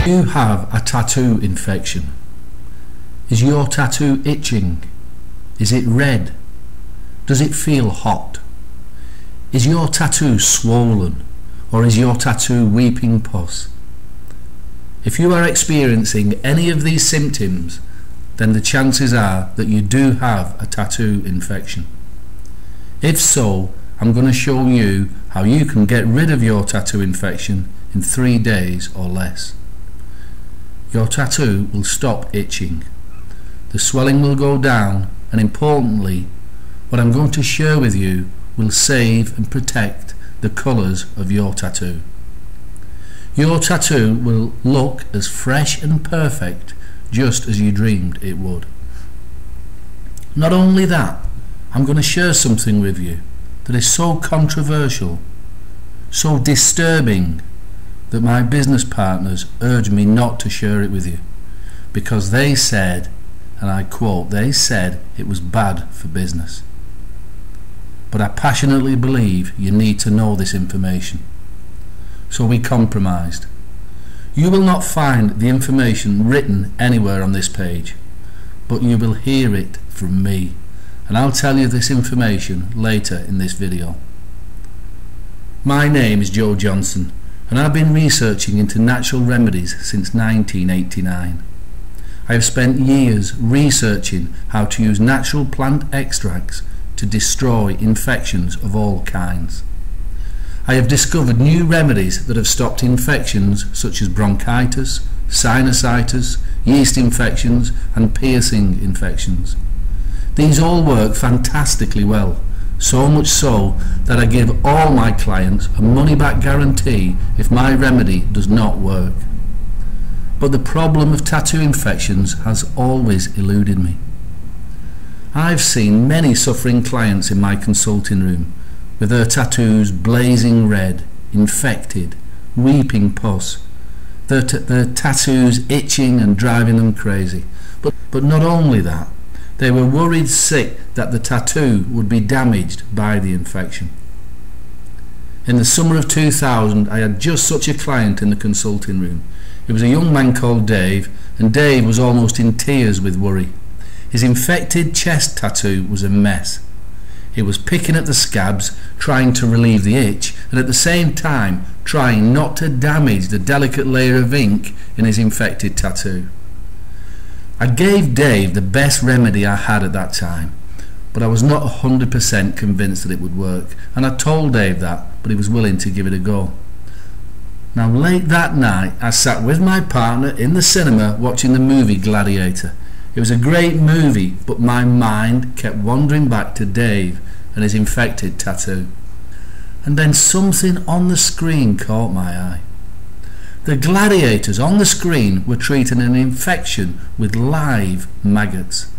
You have a tattoo infection. Is your tattoo itching? Is it red? Does it feel hot? Is your tattoo swollen, or is your tattoo weeping pus? If you are experiencing any of these symptoms, then the chances are that you do have a tattoo infection. If so, I'm going to show you how you can get rid of your tattoo infection in 3 days or less. Your tattoo will stop itching. The swelling will go down, and importantly, what I'm going to share with you will save and protect the colours of your tattoo. Your tattoo will look as fresh and perfect just as you dreamed it would. Not only that, I'm going to share something with you that is so controversial, so disturbing, that my business partners urged me not to share it with you because they said, and I quote, they said it was bad for business. But I passionately believe you need to know this information. So we compromised. You will not find the information written anywhere on this page, but you will hear it from me, and I'll tell you this information later in this video. My name is Joe Johnson, and I've been researching into natural remedies since 1989. I have spent years researching how to use natural plant extracts to destroy infections of all kinds. I have discovered new remedies that have stopped infections such as bronchitis, sinusitis, yeast infections and piercing infections. These all work fantastically well, so much so that I give all my clients a money-back guarantee if my remedy does not work. But the problem of tattoo infections has always eluded me. I've seen many suffering clients in my consulting room with their tattoos blazing red, infected, weeping pus, their tattoos itching and driving them crazy. But not only that, they were worried sick that the tattoo would be damaged by the infection. In the summer of 2000, I had just such a client in the consulting room. It was a young man called Dave, and Dave was almost in tears with worry. His infected chest tattoo was a mess. He was picking at the scabs, trying to relieve the itch, and at the same time trying not to damage the delicate layer of ink in his infected tattoo. I gave Dave the best remedy I had at that time, but I was not 100% convinced that it would work, and I told Dave that, but he was willing to give it a go. Now, late that night, I sat with my partner in the cinema watching the movie Gladiator. It was a great movie, but my mind kept wandering back to Dave and his infected tattoo. And then something on the screen caught my eye. The gladiators on the screen were treating an infection with live maggots.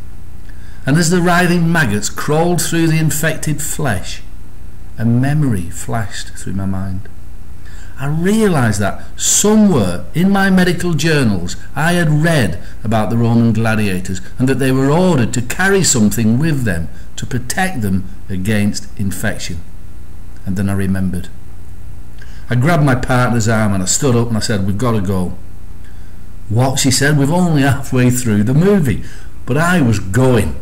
And as the writhing maggots crawled through the infected flesh, a memory flashed through my mind. I realised that somewhere in my medical journals I had read about the Roman gladiators and that they were ordered to carry something with them to protect them against infection. And then I remembered. I grabbed my partner's arm and I stood up and I said, "We've got to go." "What?" she said. "We're only halfway through the movie." But I was going.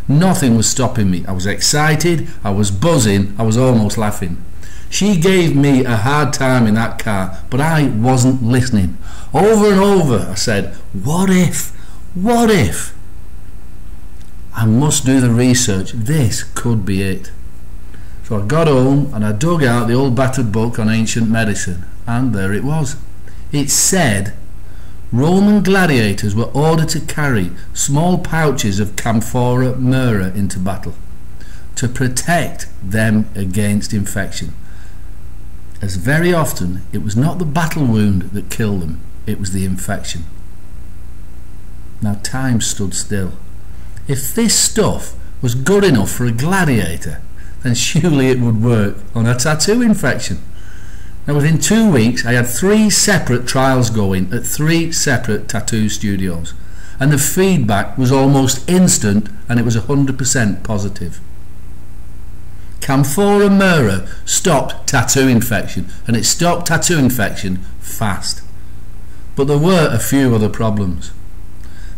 Nothing was stopping me. I was excited, I was buzzing, I was almost laughing. She gave me a hard time in that car, but I wasn't listening. Over and over I said, "What if? What if?" I must do the research. This could be it. So I got home and I dug out the old battered book on ancient medicine, and there it was. It said Roman gladiators were ordered to carry small pouches of Camphora myrrha into battle to protect them against infection, as very often it was not the battle wound that killed them, it was the infection. Now time stood still. If this stuff was good enough for a gladiator, then surely it would work on a tattoo infection. Now within 2 weeks I had 3 separate trials going at 3 separate tattoo studios, and the feedback was almost instant, and it was 100% positive. Camphora myrrha stopped tattoo infection, and it stopped tattoo infection fast. But there were a few other problems.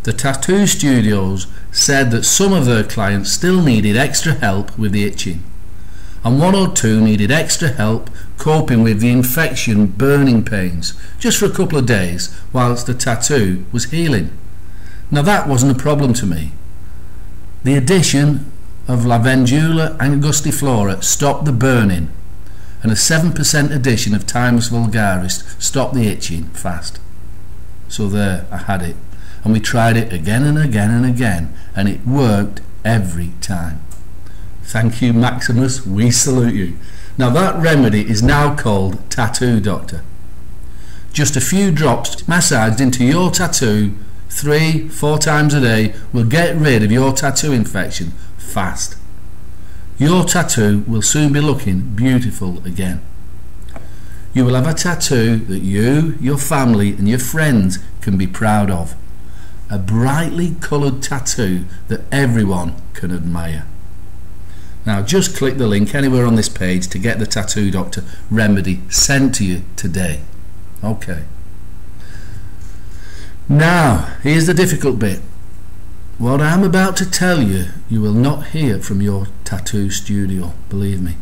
The tattoo studios said that some of their clients still needed extra help with the itching, and one or two needed extra help coping with the infection burning pains just for a couple of days whilst the tattoo was healing. Now that wasn't a problem to me. The addition of Lavandula angustiflora stopped the burning, and a 7% addition of Thymus vulgaris stopped the itching fast. So there, I had it, and we tried it again and again and again, and it worked every time. Thank you, Maximus, we salute you. Now that remedy is now called Tattoo Doctor. Just a few drops massaged into your tattoo 3-4 times a day will get rid of your tattoo infection fast. Your tattoo will soon be looking beautiful again. You will have a tattoo that you, your family and your friends can be proud of. A brightly coloured tattoo that everyone can admire. Now just click the link anywhere on this page to get the Tattoo Doctor remedy sent to you today. Okay. Now, here's the difficult bit. What I'm about to tell you, you will not hear from your tattoo studio, believe me.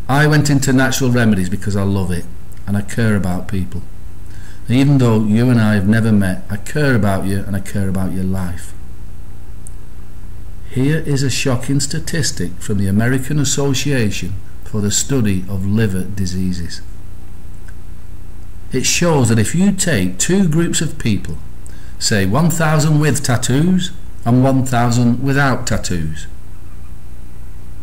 I went into natural remedies because I love it and I care about people. And even though you and I have never met, I care about you and I care about your life. Here is a shocking statistic from the American Association for the Study of Liver Diseases. It shows that if you take two groups of people, say 1,000 with tattoos and 1,000 without tattoos,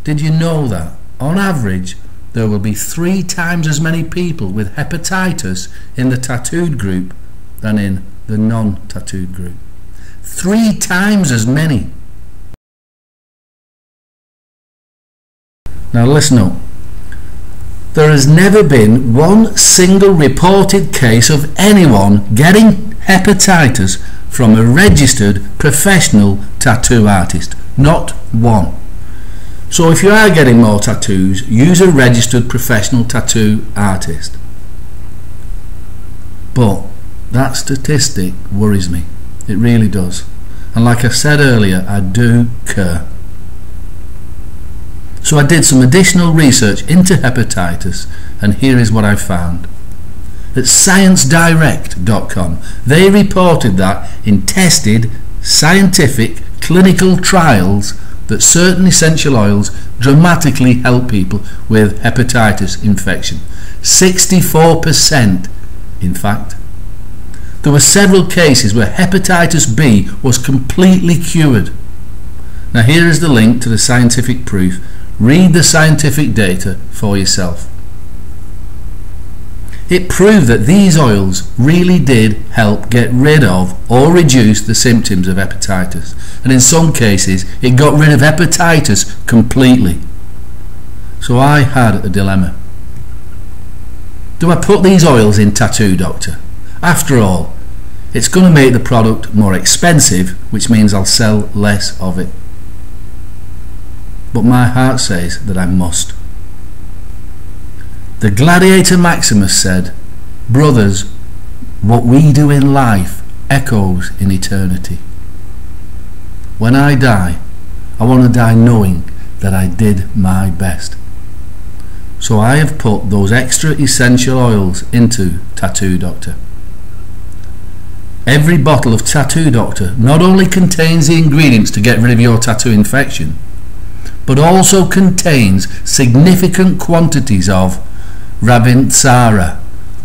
did you know that on average there will be 3 times as many people with hepatitis in the tattooed group than in the non-tattooed group? 3 times as many. Now listen up. There has never been one single reported case of anyone getting hepatitis from a registered professional tattoo artist. Not one. So if you are getting more tattoos, use a registered professional tattoo artist. But that statistic worries me. It really does. And like I said earlier, I do care. So I did some additional research into hepatitis, and here is what I found. At ScienceDirect.com, they reported that in tested scientific clinical trials that certain essential oils dramatically help people with hepatitis infection. 64%, in fact. There were several cases where hepatitis B was completely cured. Now here is the link to the scientific proof. Read the scientific data for yourself. It proved that these oils really did help get rid of or reduce the symptoms of hepatitis, and in some cases it got rid of hepatitis completely. So I had a dilemma. Do I put these oils in Tattoo Doctor? After all, it's going to make the product more expensive, which means I'll sell less of it. But my heart says that I must. The gladiator Maximus said, "Brothers, what we do in life echoes in eternity." When I die, I want to die knowing that I did my best. So I have put those extra essential oils into Tattoo Doctor. Every bottle of Tattoo Doctor not only contains the ingredients to get rid of your tattoo infection, but also contains significant quantities of Ravintsara,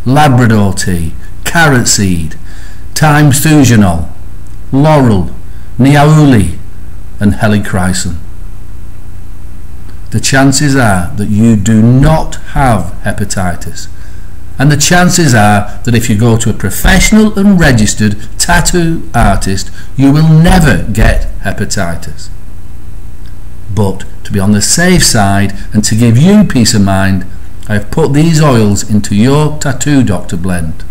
Labrador tea, carrot seed, thyme thujanol, laurel, niaouli and helichrysum. The chances are that you do not have hepatitis, and the chances are that if you go to a professional and registered tattoo artist, you will never get hepatitis. But to be on the safe side and to give you peace of mind, I have put these oils into your Tattoo Doctor blend.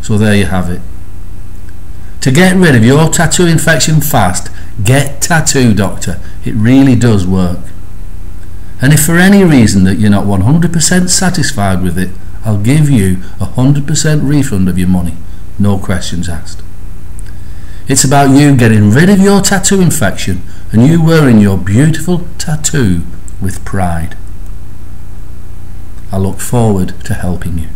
So there you have it. To get rid of your tattoo infection fast, get Tattoo Doctor. It really does work. And if for any reason that you're not 100% satisfied with it, I'll give you 100% refund of your money, no questions asked. It's about you getting rid of your tattoo infection and you wearing your beautiful tattoo with pride. I look forward to helping you.